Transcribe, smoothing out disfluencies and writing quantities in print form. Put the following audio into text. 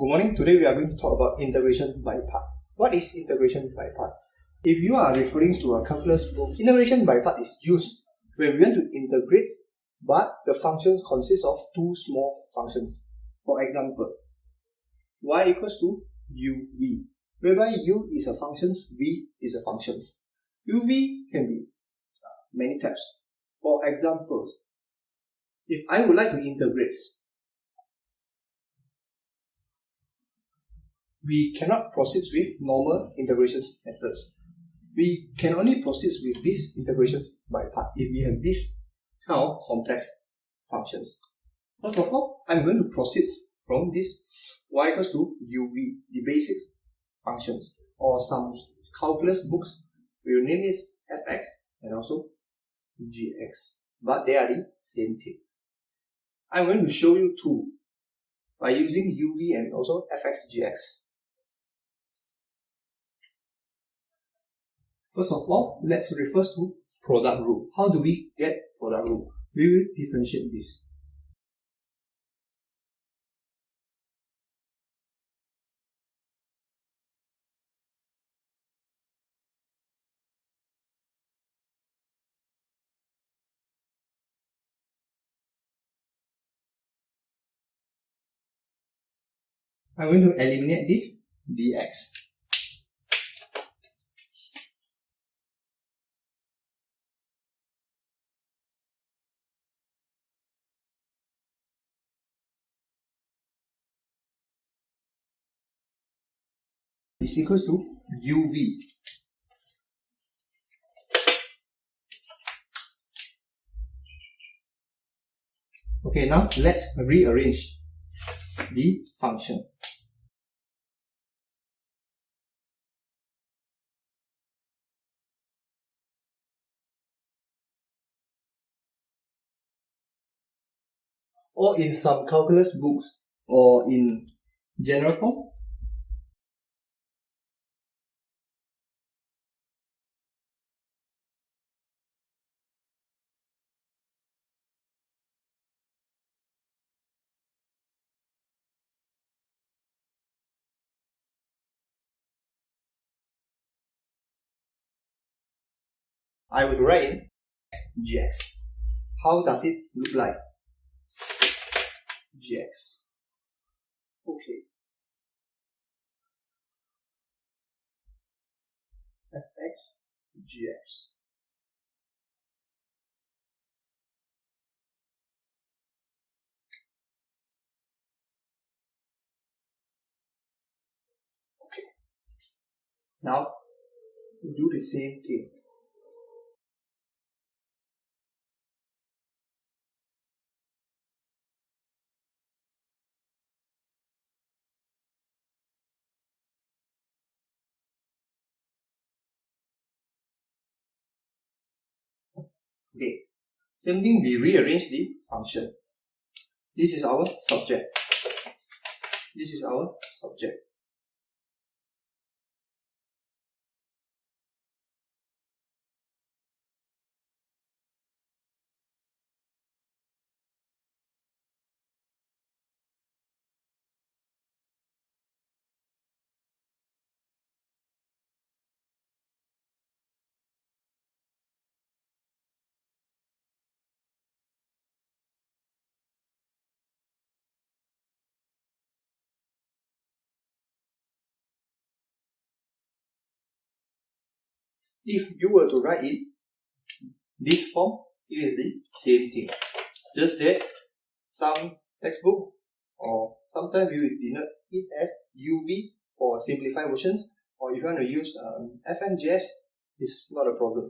Good morning. Today we are going to talk about integration by part. What is integration by part? If you are referring to a calculus book, integration by part is used when we want to integrate but the functions consist of two small functions. For example, y equals to uv, whereby u is a function, v is a function. uv can be many types. For example, if I would like to integrate, we cannot proceed with normal integration methods. We can only proceed with these integrations by part if we have this kind of complex functions. First of all, I'm going to proceed from this y equals to uv, the basic functions, or some calculus books will name this fx and also gx, but they are the same thing. I'm going to show you two by using uv and also fx gx. First of all, let's refer to product rule. How do we get product rule? We will differentiate this. I'm going to eliminate this dx. Is equals to uv. Okay, now let's rearrange the function. Or in some calculus books, or in general form, I would write in gx. How does it look like? Gx. Okay. fx gx. Okay. Now we do the same thing. Okay, same thing, we rearrange the function. This is our subject. This is our subject. If you were to write it this form, it is the same thing. Just that some textbook or sometimes we will denote it as UV for simplified versions, or if you want to use FNGS, it's not a problem.